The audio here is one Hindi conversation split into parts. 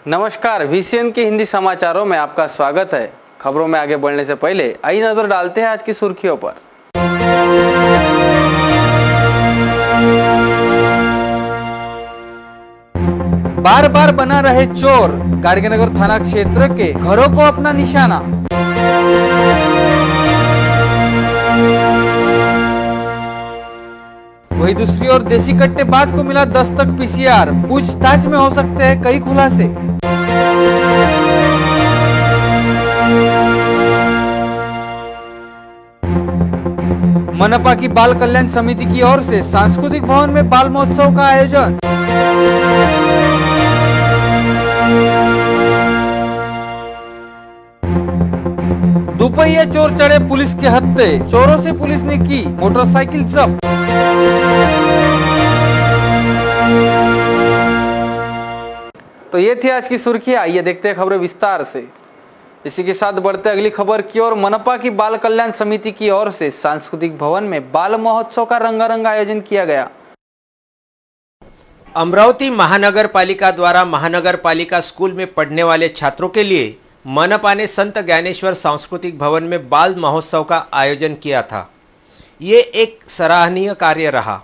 नमस्कार, VCN के हिंदी समाचारों में आपका स्वागत है। खबरों में आगे बढ़ने से पहले आइए नजर डालते हैं आज की सुर्खियों पर। बार बार बना रहे चोर, गाडगेनगर थाना क्षेत्र के घरों को अपना निशाना। वही दूसरी ओर देसी कट्टेबाज को मिला दस्तक PCR, पूछताछ में हो सकते हैं कई खुलासे। मनपा की बाल कल्याण समिति की ओर से सांस्कृतिक भवन में बाल महोत्सव का आयोजन। दुपहिया चोर चढ़े पुलिस के हत्थे, चोरों से पुलिस ने की मोटरसाइकिल जब्त। तो ये थी आज की सुर्खियां। आइए देखते हैं खबरें विस्तार से। इसी के साथ बढ़ते अगली खबर की ओर। मनपा की बाल कल्याण समिति की ओर से सांस्कृतिक भवन में बाल महोत्सव का रंगारंग आयोजन किया गया। अमरावती महानगर पालिका द्वारा महानगर पालिका स्कूल में पढ़ने वाले छात्रों के लिए मनपा ने संत ज्ञानेश्वर सांस्कृतिक भवन में बाल महोत्सव का आयोजन किया था। ये एक सराहनीय कार्य रहा।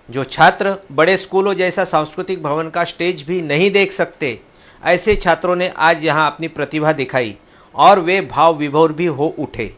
जो छात्र बड़े स्कूलों जैसा सांस्कृतिक भवन का स्टेज भी नहीं देख सकते, ऐसे छात्रों ने आज यहाँ अपनी प्रतिभा दिखाई और वे भाव विभोर भी हो उठे।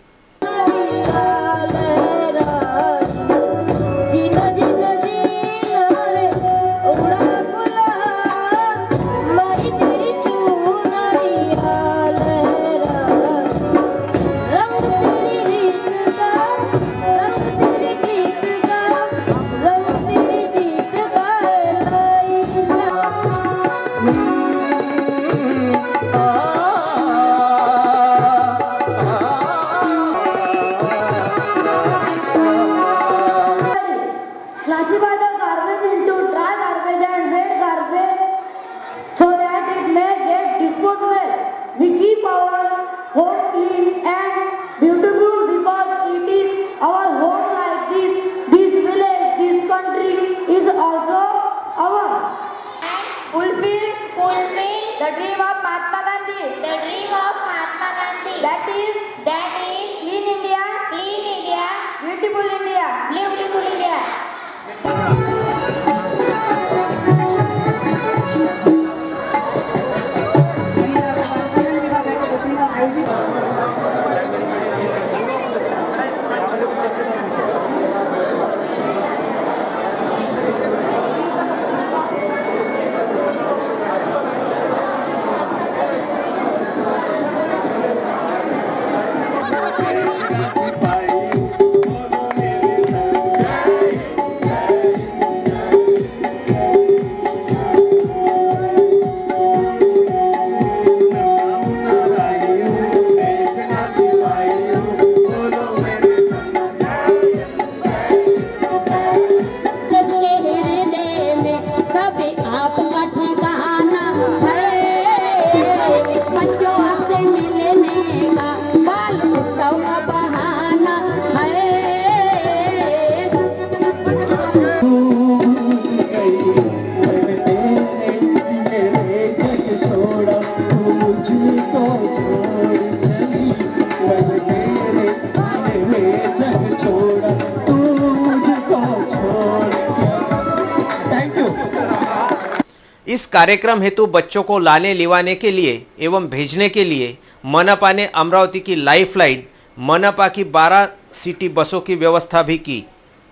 इस कार्यक्रम हेतु बच्चों को लाने लिवाने के लिए एवं भेजने के लिए मनपा ने अमरावती की लाइफलाइन मनपा की 12 सिटी बसों की व्यवस्था भी की।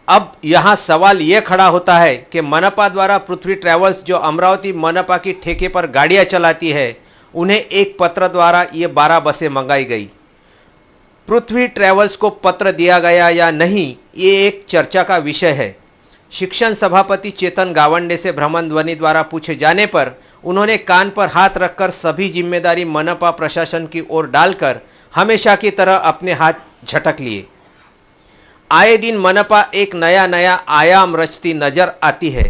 अब यहाँ सवाल ये खड़ा होता है कि मनपा द्वारा पृथ्वी ट्रैवल्स जो अमरावती मनपा की ठेके पर गाड़ियाँ चलाती है, उन्हें एक पत्र द्वारा ये 12 बसें मंगाई गई। पृथ्वी ट्रैवल्स को पत्र दिया गया या नहीं, ये एक चर्चा का विषय है। शिक्षण सभापति चेतन गावंडे से भ्रमण ध्वनि द्वारा पूछे जाने पर उन्होंने कान पर हाथ रखकर सभी जिम्मेदारी मनपा प्रशासन की ओर डालकर हमेशा की तरह अपने हाथ झटक लिए। आए दिन मनपा एक नया आयाम रचती नजर आती है।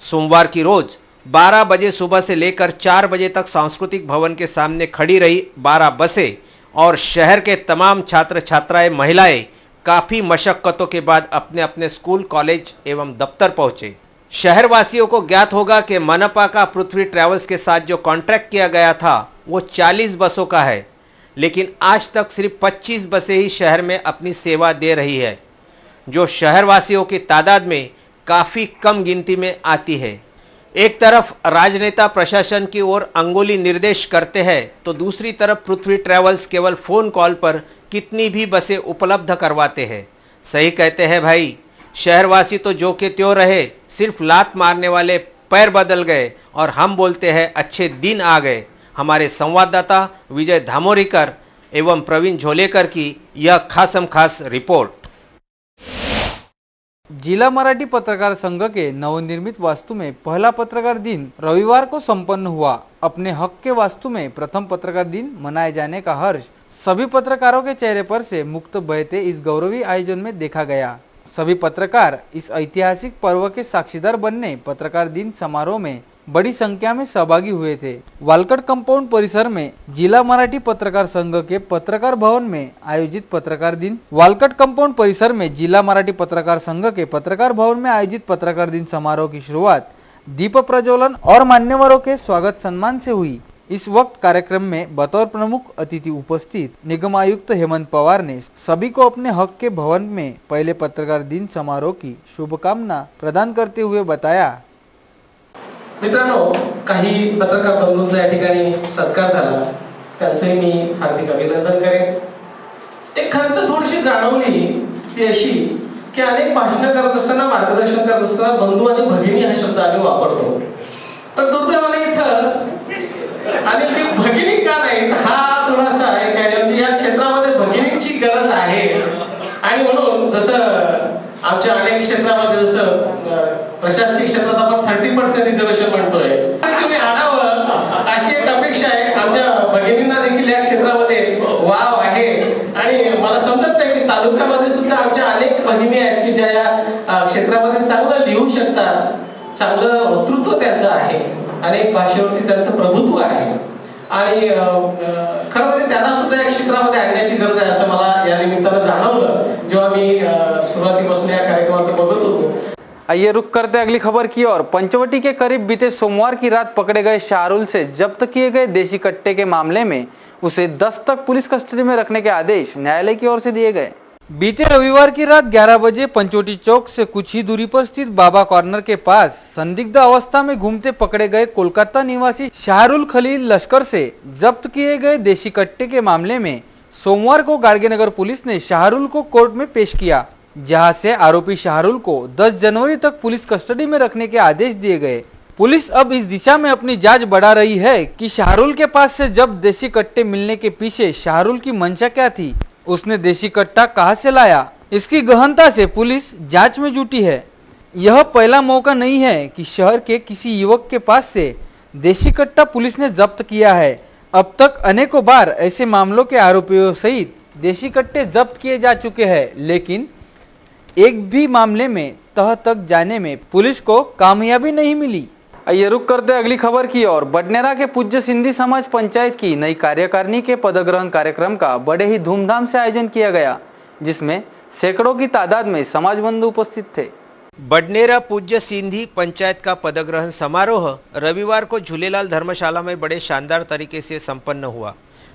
सोमवार की रोज 12 बजे सुबह से लेकर 4 बजे तक सांस्कृतिक भवन के सामने खड़ी रही 12 बसें और शहर के तमाम छात्र छात्राएं महिलाएं काफ़ी मशक्क़तों के बाद अपने अपने स्कूल, कॉलेज एवं दफ्तर पहुँचे। शहरवासियों को ज्ञात होगा कि मनपा का पृथ्वी ट्रैवल्स के साथ जो कॉन्ट्रैक्ट किया गया था वो 40 बसों का है, लेकिन आज तक सिर्फ 25 बसें ही शहर में अपनी सेवा दे रही है, जो शहरवासियों की तादाद में काफ़ी कम गिनती में आती है। एक तरफ राजनेता प्रशासन की ओर अंगुली निर्देश करते हैं तो दूसरी तरफ पृथ्वी ट्रैवल्स केवल फ़ोन कॉल पर कितनी भी बसें उपलब्ध करवाते हैं। सही कहते हैं भाई, शहरवासी तो जो के त्यों रहे, सिर्फ लात मारने वाले पैर बदल गए और हम बोलते हैं अच्छे दिन आ गए। हमारे संवाददाता विजय धामोरीकर एवं प्रवीण झोलेकर की यह खासम खास रिपोर्ट। जिला मराठी पत्रकार संघ के नवनिर्मित वास्तु में पहला पत्रकार दिन रविवार को संपन्न हुआ। अपने हक के वास्तु में प्रथम पत्रकार दिन मनाए जाने का हर्ष सभी पत्रकारों के चेहरे पर से मुक्त बहते इस गौरवी आयोजन में देखा गया। सभी पत्रकार इस ऐतिहासिक पर्व के साक्षीदार बनने पत्रकार दिन समारोह में बड़ी संख्या में सहभागी हुए थे। वालकट कंपाउंड परिसर में जिला मराठी पत्रकार संघ के पत्रकार भवन में आयोजित पत्रकार दिन वालकट कंपाउंड परिसर में जिला मराठी पत्रकार संघ के पत्रकार भवन में आयोजित पत्रकार दिन समारोह की शुरुआत दीप प्रज्वलन और मान्यवरों के स्वागत सम्मान से हुई। इस वक्त कार्यक्रम में बतौर प्रमुख अतिथि उपस्थित निगम आयुक्त हेमंत पवार ने सभी को अपने हक के भवन में पहले पत्रकार दिन समारोह की शुभकामना प्रदान करते हुए बताया। मित्रांनो, काही पत्रकार बंधूंचा या ठिकाणी सत्कार झाला, त्यांचे मी हार्दिक अभिनंदन करेन। एक खंत थोडीशी जाणवली ती अशी की अनेक भाषण करत असताना, मार्गदर्शन करत असताना बंधू आणि भगिनी हा शब्द आम्ही वापरतो, पण दुर्दैवाने इथं आणि जी भगिनी का नाही हा थोडासा एक आहे, म्हणजे या क्षेत्रामध्ये भगिनींची गरज आहे। आणि म्हणून जसं आमच्या अनेक क्षेत्रामध्ये जसं प्रशासकीय क्षेत्रात आपण 30% रिझर्वेशन म्हणतोय, तुम्ही आणावं अशी एक अपेक्षा आहे। आमच्या भगिनींना देखील या क्षेत्रामध्ये वाव आहे आणि मला समजत नाही की तालुक्यामध्ये सुद्धा आमच्या अनेक भगिनी आहेत की ज्या या क्षेत्रामध्ये चांगलं लिहू शकतात, चांगलं वक्तृत्व त्यांचं आहे, अनेक भाषेवरती त्यांचं प्रभुत्व आहे आणि खरं म्हणजे त्यांना सुद्धा या क्षेत्रामध्ये आणण्याची गरज आहे असं मला या निमित्तानं जाणवलं जेव्हा मी सुरुवातीपासून या कार्यक्रमाचं बघत होतो। आइए रुक करते अगली खबर की ओर। पंचवटी के करीब बीते सोमवार की रात पकड़े गए शाहरुल से जब्त किए गए देसी कट्टे के मामले में उसे 10 तक पुलिस कस्टडी में रखने के आदेश न्यायालय की ओर से दिए गए। बीते रविवार की रात 11 बजे पंचवटी चौक से कुछ ही दूरी पर स्थित बाबा कॉर्नर के पास संदिग्ध अवस्था में घूमते पकड़े गए कोलकाता निवासी शाहरुल खलील लश्कर से जब्त किए गए देसी कट्टे के मामले में सोमवार को गाड़गेनगर पुलिस ने शाहरुल को कोर्ट में पेश किया, जहां से आरोपी शाहरुल को 10 जनवरी तक पुलिस कस्टडी में रखने के आदेश दिए गए। पुलिस अब इस दिशा में अपनी जांच बढ़ा रही है कि शाहरुल के पास से जब देसी कट्टे मिलने के पीछे शाहरुल की मंशा क्या थी, उसने देसी कट्टा कहां से लाया, इसकी गहनता से पुलिस जांच में जुटी है। यह पहला मौका नहीं है कि शहर के किसी युवक के पास से देसी कट्टा पुलिस ने जब्त किया है। अब तक अनेकों बार ऐसे मामलों के आरोपियों सहित देसी कट्टे जब्त किए जा चुके हैं, लेकिन एक भी मामले में तह तक जाने में पुलिस को कामयाबी नहीं मिली। आइए रुक करते अगली खबर की ओर। बडनेरा के पूज्य सिंधी समाज पंचायत की नई कार्यकारिणी के पदग्रहण कार्यक्रम का बड़े ही धूमधाम से आयोजन किया गया, जिसमें सैकड़ों की तादाद में समाज बंधु उपस्थित थे। बडनेरा पूज्य सिंधी पंचायत का पदग्रहण समारोह रविवार को झूलेलाल धर्मशाला में बड़े शानदार तरीके से संपन्न हुआ।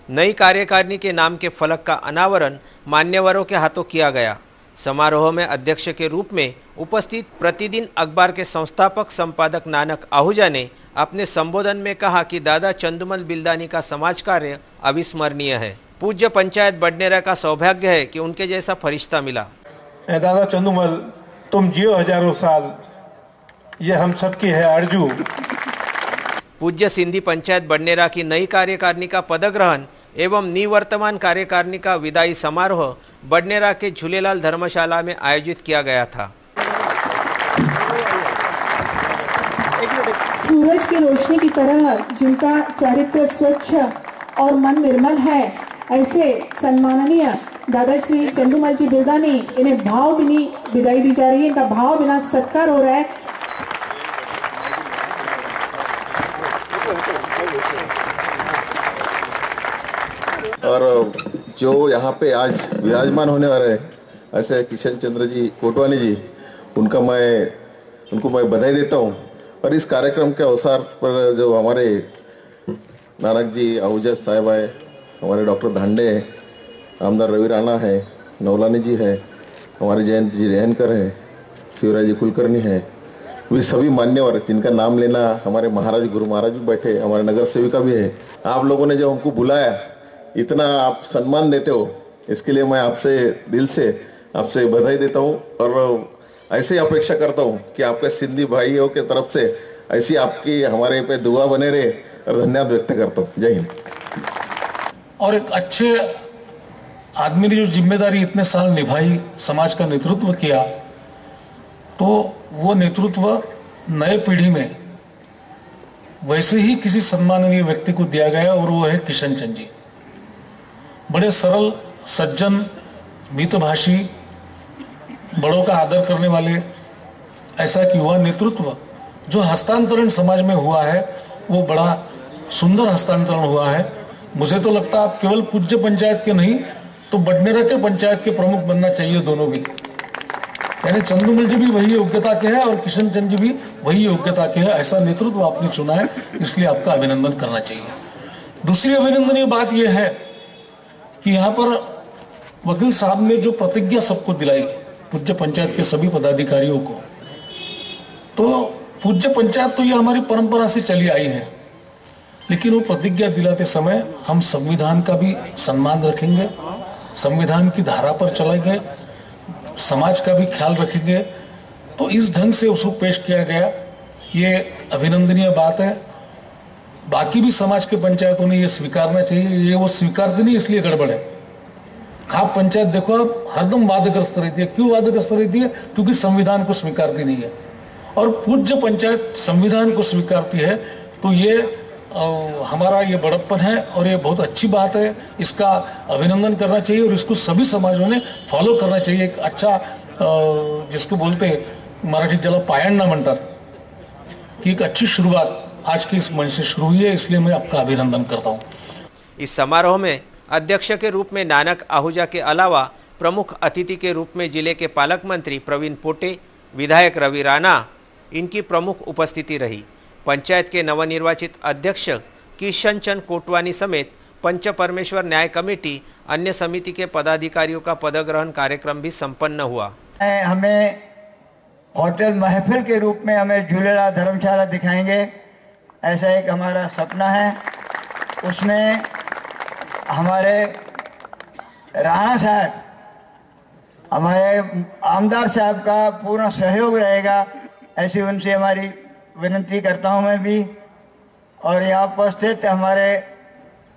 नई कार्यकारिणी के नाम के फलक का अनावरण मान्यवरों के हाथों किया गया। समारोह में अध्यक्ष के रूप में उपस्थित प्रतिदिन अखबार के संस्थापक संपादक नानक आहूजा ने अपने संबोधन में कहा कि दादा चंदुमल बिल्दानी का समाज कार्य अविस्मरणीय है। पूज्य पंचायत बडनेरा का सौभाग्य है कि उनके जैसा फरिश्ता मिला। दादा चंदुमल, तुम जियो हजारों साल, ये हम सबकी है आरजू। पूज्य सिंधी पंचायत बडनेरा की नई कार्यकारिणी का पदग्रहण एवं निवर्तमान कार्यकारिणी का विदाई समारोह बडनेरा के झूलेलाल धर्मशाला में आयोजित किया गया था। सूरज की रोशनी की तरह जिनका चरित्र स्वच्छ और मन निर्मल है, ऐसे सम्माननीय दादा श्री चंदुमल जी बिल्दानी, इन्हें भावभीनी विदाई दी जा रही है। इनका भावभीना सत्कार हो रहा है। और जो यहाँ पे आज विराजमान होने वाले ऐसे किशन चंद्र जी कोटवानी जी, उनका मैं उनको मैं बधाई देता हूँ। और इस कार्यक्रम के अवसर पर जो हमारे नानक जी आहूजा साहब है, हमारे डॉक्टर धांडे है, आमदार रवि राणा है, नौलानी जी है, हमारे जयंत जी रेहनकर है, शिवराज जी कुलकर्णी है, वे सभी मान्यवर जिनका नाम लेना, हमारे महाराज गुरु महाराज भी बैठे, हमारे नगर सेविका भी है। आप लोगों ने जो हमको बुलाया, इतना आप सम्मान देते हो, इसके लिए मैं आपसे दिल से आपसे बधाई देता हूँ। और ऐसे ही अपेक्षा करता हूँ कि आपके सिंधी भाइयों के तरफ से ऐसी आपकी हमारे पे दुआ बने रहे, और धन्यवाद व्यक्त करता हूँ। जय हिंद। और एक अच्छे आदमी ने जो जिम्मेदारी इतने साल निभाई, समाज का नेतृत्व किया, तो वो नेतृत्व नए पीढ़ी में वैसे ही किसी सम्माननीय व्यक्ति को दिया गया, और वो है किशन चंद जी। बड़े सरल, सज्जन, मितभाषी, बड़ों का आदर करने वाले, ऐसा एक युवा नेतृत्व जो हस्तांतरण समाज में हुआ है, वो बड़ा सुंदर हस्तांतरण हुआ है। मुझे तो लगता है आप केवल पूज्य पंचायत के नहीं तो बडनेरा के पंचायत के प्रमुख बनना चाहिए, दोनों भी। यानी चंदूमल जी भी वही योग्यता के हैं और किशन चंद जी भी वही योग्यता के हैं। ऐसा नेतृत्व आपने चुना है, इसलिए आपका अभिनंदन करना चाहिए। दूसरी अभिनंदनीय बात यह है कि यहाँ पर वकील साहब ने जो प्रतिज्ञा सबको दिलाई, पूज्य पंचायत के सभी पदाधिकारियों को, तो पूज्य पंचायत तो ये हमारी परंपरा से चली आई है, लेकिन वो प्रतिज्ञा दिलाते समय हम संविधान का भी सम्मान रखेंगे, संविधान की धारा पर चलेंगे, समाज का भी ख्याल रखेंगे। तो इस ढंग से उसको पेश किया गया, ये अभिनंदनीय बात है। बाकी भी समाज के पंचायतों ने ये स्वीकारना चाहिए। ये वो स्वीकारते नहीं, इसलिए गड़बड़ है। खाप पंचायत देखो आप, हरदम वादग्रस्त रहती है। क्यों वादग्रस्त रहती है? क्योंकि संविधान को स्वीकारती नहीं है। और पूज्य पंचायत संविधान को स्वीकारती है, तो ये हमारा ये बड़प्पन है और ये बहुत अच्छी बात है। इसका अभिनंदन करना चाहिए और इसको सभी समाजों ने फॉलो करना चाहिए। एक अच्छा जिसको बोलते मराठी ज्याला पायंडा म्हणतात की एक अच्छी शुरुआत आज की इस मंच से शुरू हुई है, इसलिए मैं आपका अभिनंदन करता हूँ। इस समारोह में अध्यक्ष के रूप में नानक आहूजा के अलावा प्रमुख अतिथि के रूप में जिले के पालक मंत्री प्रवीण पोटे, विधायक रवि राणा, इनकी प्रमुख उपस्थिति रही। पंचायत के नवनिर्वाचित अध्यक्ष किशन चंद कोटवानी समेत पंच परमेश्वर न्याय कमेटी अन्य समिति के पदाधिकारियों का पदग्रहण कार्यक्रम भी संपन्न हुआ। हमें होटल महफिल के रूप में हमें झूलेलाल धर्मशाला दिखाएंगे, ऐसा एक हमारा सपना है। उसमें हमारे राणा साहब, हमारे आमदार साहब का पूर्ण सहयोग रहेगा, ऐसी उनसे हमारी विनती करता हूं मैं भी। और यहाँ उपस्थित हमारे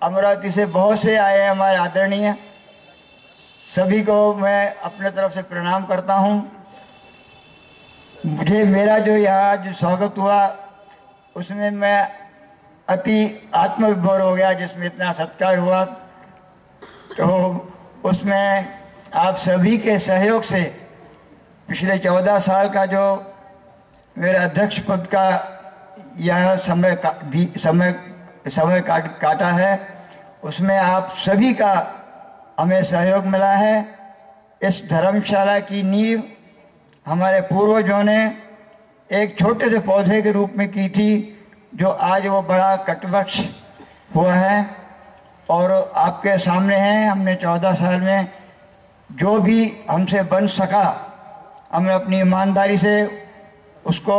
अमरावती से बहुत से आए हैं हमारे आदरणीय, सभी को मैं अपने तरफ से प्रणाम करता हूं। मुझे मेरा जो यहाँ जो स्वागत हुआ उसमें मैं अति आत्मविभोर हो गया, जिसमें इतना सत्कार हुआ। तो उसमें आप सभी के सहयोग से पिछले 14 साल का जो मेरे अध्यक्ष पद का यह समय काटा है, उसमें आप सभी का हमें सहयोग मिला है। इस धर्मशाला की नींव हमारे पूर्वजों ने एक छोटे से पौधे के रूप में की थी, जो आज वो बड़ा कटवृक्ष हुआ है और आपके सामने है। हमने 14 साल में जो भी हमसे बन सका, हमने अपनी ईमानदारी से उसको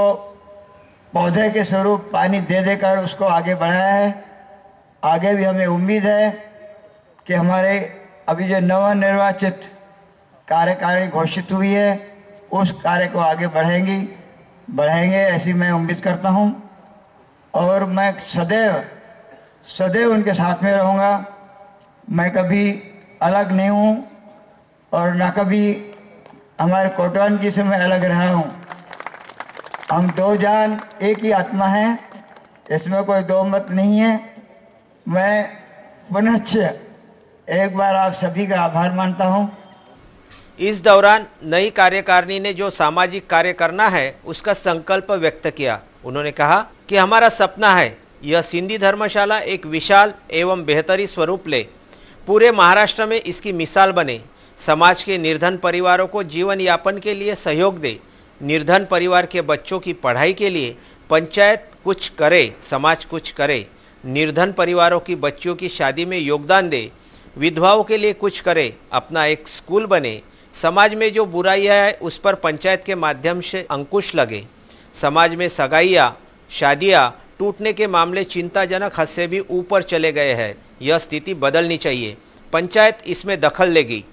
पौधे के स्वरूप पानी दे देकर उसको आगे बढ़ाया है। आगे भी हमें उम्मीद है कि हमारे अभी जो नवनिर्वाचित कार्यकारिणी घोषित हुई है, उस कार्य को आगे बढ़ाएंगे ऐसी मैं उम्मीद करता हूं। और मैं सदैव उनके साथ में रहूंगा। मैं कभी अलग नहीं हूं और ना कभी हमारे कोटवानी जी से मैं अलग रहा हूं। हम दो जान एक ही आत्मा है, इसमें कोई दो मत नहीं है। मैं पुनश्च एक बार आप सभी का आभार मानता हूं। इस दौरान नई कार्यकारिणी ने जो सामाजिक कार्य करना है उसका संकल्प व्यक्त किया। उन्होंने कहा कि हमारा सपना है यह सिंधी धर्मशाला एक विशाल एवं बेहतरी स्वरूप ले, पूरे महाराष्ट्र में इसकी मिसाल बने, समाज के निर्धन परिवारों को जीवन यापन के लिए सहयोग दे, निर्धन परिवार के बच्चों की पढ़ाई के लिए पंचायत कुछ करे, समाज कुछ करे। निर्धन परिवारों की बच्चियों की शादी में योगदान दे, विधवाओं के लिए कुछ करे, अपना एक स्कूल बने। समाज में जो बुराइयां है उस पर पंचायत के माध्यम से अंकुश लगे। समाज में सगाइयाँ, शादियाँ टूटने के मामले चिंताजनक हद से भी ऊपर चले गए हैं। यह स्थिति बदलनी चाहिए, पंचायत इसमें दखल लेगी,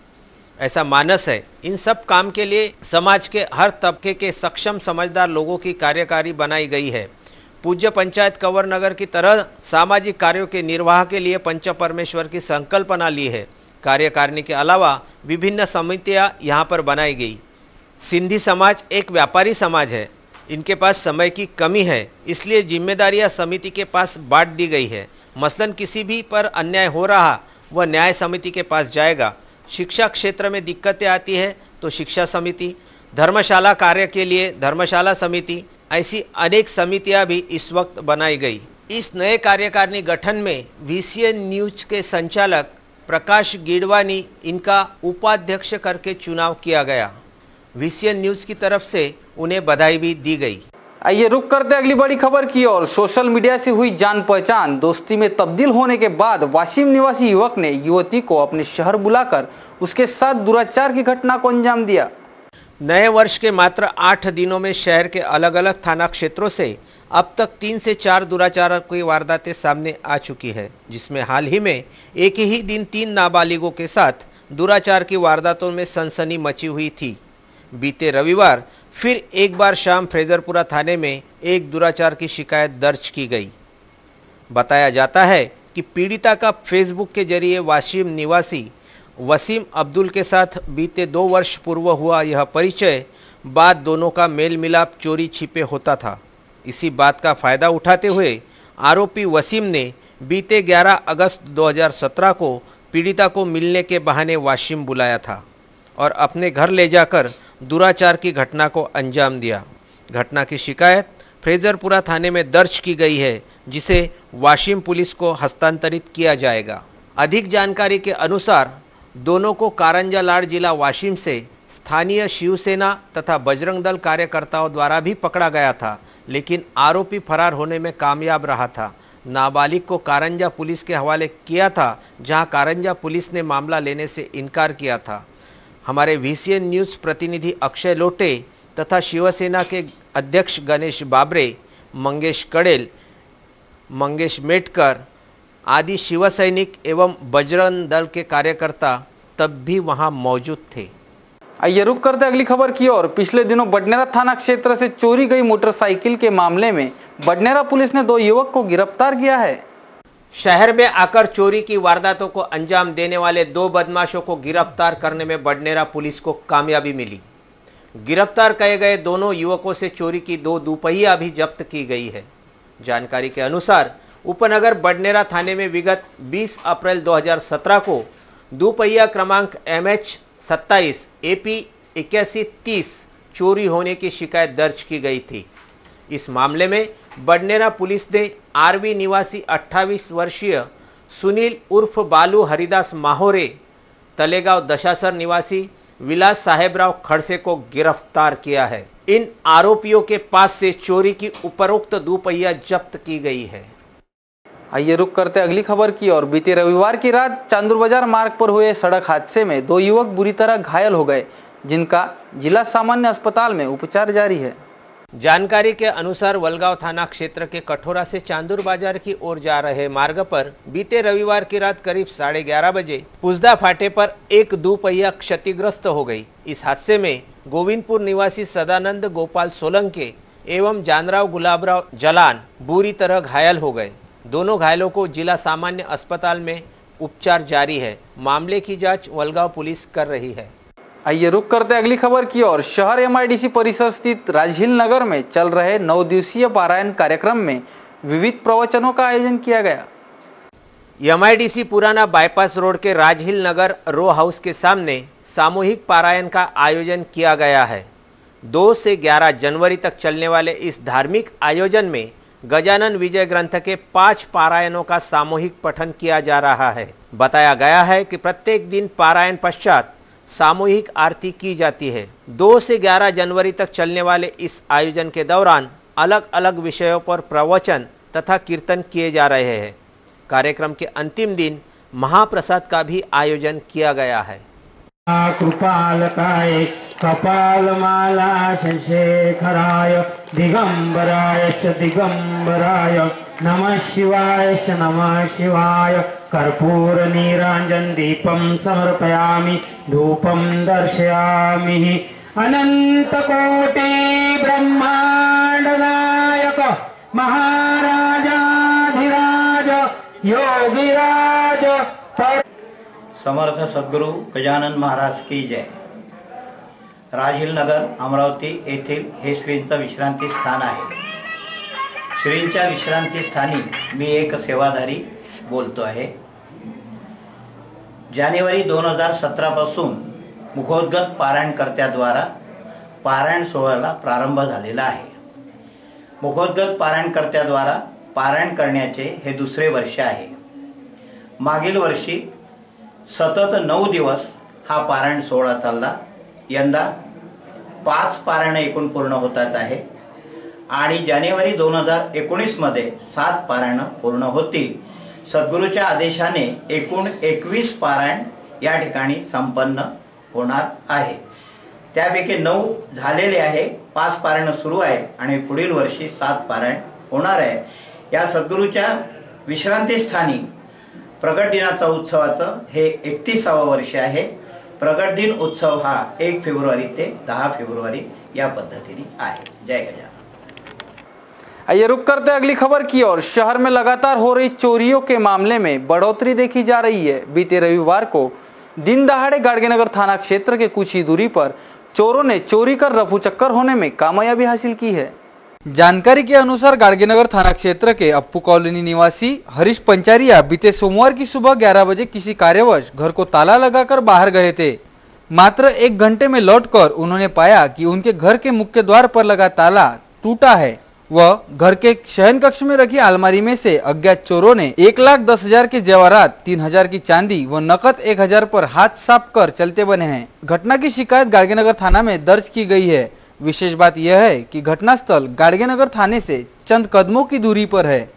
ऐसा मानस है। इन सब काम के लिए समाज के हर तबके के सक्षम समझदार लोगों की कार्यकारी बनाई गई है। पूज्य पंचायत कंवर नगर की तरह सामाजिक कार्यों के निर्वाह के लिए पंच परमेश्वर की संकल्पना ली है। कार्यकारिणी के अलावा विभिन्न समितियां यहां पर बनाई गई। सिंधी समाज एक व्यापारी समाज है, इनके पास समय की कमी है, इसलिए जिम्मेदारियां समिति के पास बांट दी गई है। मसलन किसी भी पर अन्याय हो रहा वह न्याय समिति के पास जाएगा। शिक्षा क्षेत्र में दिक्कतें आती है तो शिक्षा समिति, धर्मशाला कार्य के लिए धर्मशाला समिति, ऐसी अनेक समितियां भी इस वक्त बनाई गई। इस नए कार्यकारिणी गठन में VCN न्यूज के संचालक प्रकाश गिडवानी इनका उपाध्यक्ष करके चुनाव किया गया। VCN न्यूज की तरफ से उन्हें बधाई भी दी गई। आइए रुक करते अगली बड़ी खबर की ओर। सोशल मीडिया से हुई जान पहचान दोस्ती में तब्दील होने के बाद वाशिम निवासी युवक ने युवती को अपने शहर बुलाकर उसके साथ दुराचार की घटना को अंजाम दिया। नए वर्ष के मात्र 8 दिनों में शहर के अलग अलग थाना क्षेत्रों से अब तक 3 से 4 दुराचार की वारदातें सामने आ चुकी है, जिसमें हाल ही में एक ही दिन 3 नाबालिगों के साथ दुराचार की वारदातों में सनसनी मची हुई थी। बीते रविवार फिर एक बार शाम फ्रेजरपुरा थाने में एक दुराचार की शिकायत दर्ज की गई। बताया जाता है कि पीड़िता का फेसबुक के जरिए वाशिम निवासी वसीम अब्दुल के साथ बीते 2 वर्ष पूर्व हुआ यह परिचय बाद दोनों का मेल मिलाप चोरी छिपे होता था। इसी बात का फायदा उठाते हुए आरोपी वसीम ने बीते 11 अगस्त 2017 को पीड़िता को मिलने के बहाने वाशिम बुलाया था और अपने घर ले जाकर दुराचार की घटना को अंजाम दिया। घटना की शिकायत फ्रेजरपुरा थाने में दर्ज की गई है, जिसे वाशिम पुलिस को हस्तांतरित किया जाएगा। अधिक जानकारी के अनुसार दोनों को कारंजा लाड़ जिला वाशिम से स्थानीय शिवसेना तथा बजरंग दल कार्यकर्ताओं द्वारा भी पकड़ा गया था, लेकिन आरोपी फरार होने में कामयाब रहा था। नाबालिग को कारंजा पुलिस के हवाले किया था, जहां कारंजा पुलिस ने मामला लेने से इनकार किया था। हमारे VCN न्यूज़ प्रतिनिधि अक्षय लोटे तथा शिवसेना के अध्यक्ष गणेश बाबरे, मंगेश कड़ेल, मंगेश मेटकर आदि शिवसैनिक एवं बजरंग दल के कार्यकर्ता तब भी वहां मौजूद थे। आइए रुक करते अगली खबर की ओर। पिछले दिनों बडनेरा थाना क्षेत्र से चोरी गई मोटरसाइकिल के मामले में बडनेरा पुलिस ने 2 युवक को गिरफ्तार किया है। शहर में आकर चोरी की वारदातों को अंजाम देने वाले 2 बदमाशों को गिरफ्तार करने में बडनेरा पुलिस को कामयाबी मिली। गिरफ्तार किए गए दोनों युवकों से चोरी की 2 दुपहिया भी जब्त की गई है। जानकारी के अनुसार उपनगर बडनेरा थाने में विगत 20 अप्रैल 2017 को दुपहिया क्रमांक MH27 AP 8130 चोरी होने की शिकायत दर्ज की गई थी। इस मामले में बडनेरा पुलिस ने RV निवासी 28 वर्षीय सुनील उर्फ बालू हरिदास माहोरे, तलेगांव दशासर निवासी विलास साहेबराव खड़से को गिरफ्तार किया है। इन आरोपियों के पास से चोरी की उपरोक्त दुपहिया जब्त की गई है। आइए रुक करते अगली खबर की ओर। बीते रविवार की रात चांदूर बाजार मार्ग पर हुए सड़क हादसे में 2 युवक बुरी तरह घायल हो गए, जिनका जिला सामान्य अस्पताल में उपचार जारी है। जानकारी के अनुसार वलगांव थाना क्षेत्र के कठोरा से चांदूर बाजार की ओर जा रहे मार्ग पर बीते रविवार की रात करीब 11:30 बजे पुजदा फाटे पर एक दुपहिया क्षतिग्रस्त हो गई। इस हादसे में गोविंदपुर निवासी सदानंद गोपाल सोलंके एवं जानराव गुलाबराव जलान बुरी तरह घायल हो गए। दोनों घायलों को जिला सामान्य अस्पताल में उपचार जारी है। मामले की जांच वलगांव पुलिस कर रही है। आइए रुक करते अगली खबर की ओर। शहर MIDC परिसर स्थित राजहिल नगर में चल रहे 9 दिवसीय पारायण कार्यक्रम में विविध प्रवचनों का आयोजन किया गया। MIDC पुराना बाईपास रोड के राजहिल नगर रो हाउस के सामने सामूहिक पारायण का आयोजन किया गया है। 2 से 11 जनवरी तक चलने वाले इस धार्मिक आयोजन में गजानन विजय ग्रंथ के 5 पारायणों का सामूहिक पठन किया जा रहा है। बताया गया है कि प्रत्येक दिन पारायण पश्चात सामूहिक आरती की जाती है। 2 से 11 जनवरी तक चलने वाले इस आयोजन के दौरान अलग अलग विषयों पर प्रवचन तथा कीर्तन किए जा रहे हैं। कार्यक्रम के अंतिम दिन महाप्रसाद का भी आयोजन किया गया है। कृपालकाय कपालमाला शेखराय दिगंबरायश्च दिगंबराय नमः शिवायश्च नमः शिवाय कर्पूर नीरांजन दीपं समर्पयामि धूपं दर्शयामि। अनंत कोटि ब्रह्मांड नायक महाराजाधिराज योगीराज समर्थ सद्गुरु गजानन महाराज की जय। राजहिल नगर अमरावती येथील हे श्रींचं विश्रांती स्थान आहे। श्रींच्या विश्रांती स्थानी मी एक सेवाधारी बोलतो आहे। जानेवारी 2017 पासून मुखोद्गत पारायणकर्त्याद्वारा पारायण सोहळ्याला प्रारंभ झालेला आहे। मुखोद्गत पारायणकर्त्याद्वारा पारायण करण्याचे हे दुसरे वर्ष आहे। मागील वर्षी सतत 9 दिवस हा पारायण सोहळा चालला। यंदा 5 पारायण एकूण पूर्ण होतात आहे आणि जानेवारी 2019 मध्ये 7 पारायण पूर्ण होतील। सद्गुरूच्या आदेशाने एकूण 21 पारायण या ठिकाणी संपन्न होणार आहे। त्यापैकी 9 झालेले आहे, 5 पारायण सुरू आहे आणि पुढील वर्षी 7 पारायण होणार आहे। या सद्गुरूच्या विश्रांती स्थानी प्रगट दिनाचा उत्सवाचं हे 31वां वर्ष आहे। प्रगट दिन उत्सव हा 1 फेब्रुवारी ते 10 फेब्रुवारी या पद्धतीने आहे। जय गजानन। आइए रुक करते अगली खबर की ओर। शहर में लगातार हो रही चोरियों के मामले में बढ़ोतरी देखी जा रही है। बीते रविवार को दिन दहाड़े गाड़गेनगर थाना क्षेत्र के कुछ ही दूरी पर चोरों ने चोरी कर रफूचक्कर होने में कामयाबी हासिल की है। जानकारी के अनुसार गाड़गेनगर थाना क्षेत्र के अप्पू कॉलोनी निवासी हरीश पंचारिया बीते सोमवार की सुबह 11 बजे किसी कार्यवश घर को ताला लगाकर बाहर गए थे। मात्र 1 घंटे में लौटकर उन्होंने पाया कि उनके घर के मुख्य द्वार पर लगा ताला टूटा है। वह घर के शयन कक्ष में रखी अलमारी में से अज्ञात चोरों ने 1,10,000 के जेवरात, 3,000 की चांदी व नकद 1,000 पर हाथ साफ कर चलते बने हैं। घटना की शिकायत गाड़गेनगर थाना में दर्ज की गई है। विशेष बात यह है कि घटनास्थल गाड़गेनगर थाने से चंद कदमों की दूरी पर है।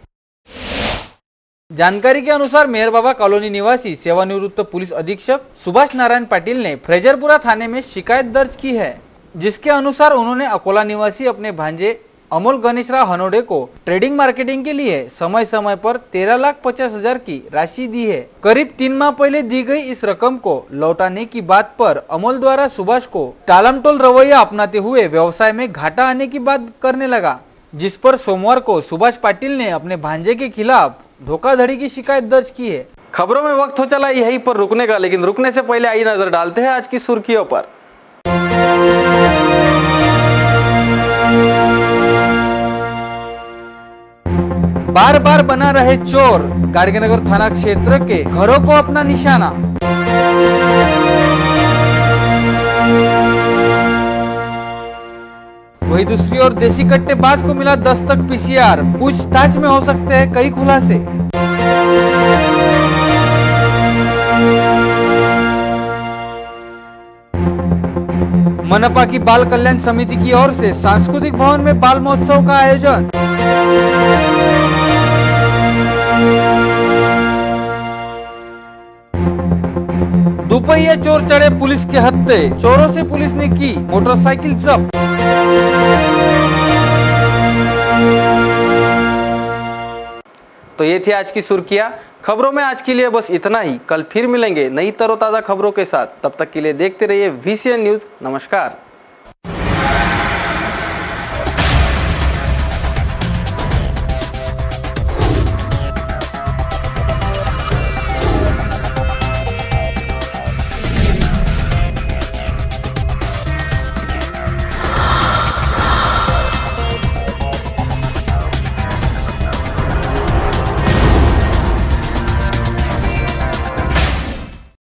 जानकारी के अनुसार मेहर बाबा कॉलोनी निवासी सेवानिवृत्त पुलिस अधीक्षक सुभाष नारायण पाटिल ने फ्रेजरपुरा थाने में शिकायत दर्ज की है, जिसके अनुसार उन्होंने अकोला निवासी अपने भांजे अमोल गणेशराव हनोडे को ट्रेडिंग मार्केटिंग के लिए समय समय पर 13,50,000 की राशि दी है। करीब 3 माह पहले दी गई इस रकम को लौटाने की बात पर अमोल द्वारा सुभाष को टालमटोल रवैया अपनाते हुए व्यवसाय में घाटा आने की बात करने लगा, जिस पर सोमवार को सुभाष पाटिल ने अपने भांजे के खिलाफ धोखाधड़ी की शिकायत दर्ज की है। खबरों में वक्त हो चला यहीं पर रुकने का, लेकिन रुकने से पहले आइए नजर डालते हैं आज की सुर्खियों पर। बार बार बना रहे चोर, गाड़गेनगर थाना क्षेत्र के घरों को अपना निशाना। वही दूसरी ओर देसी कट्टेबाज को मिला दस्तक पीसीआर, पूछताछ में हो सकते हैं कई खुलासे। मनपा की बाल कल्याण समिति की ओर से सांस्कृतिक भवन में बाल महोत्सव का आयोजन। दुपहिया चोर चढ़े पुलिस के हत्थे, चोरों से पुलिस ने की मोटरसाइकिल जब्त। तो ये थी आज की सुर्खियां। खबरों में आज के लिए बस इतना ही। कल फिर मिलेंगे नई तरोताजा खबरों के साथ। तब तक के लिए देखते रहिए VCN न्यूज। नमस्कार।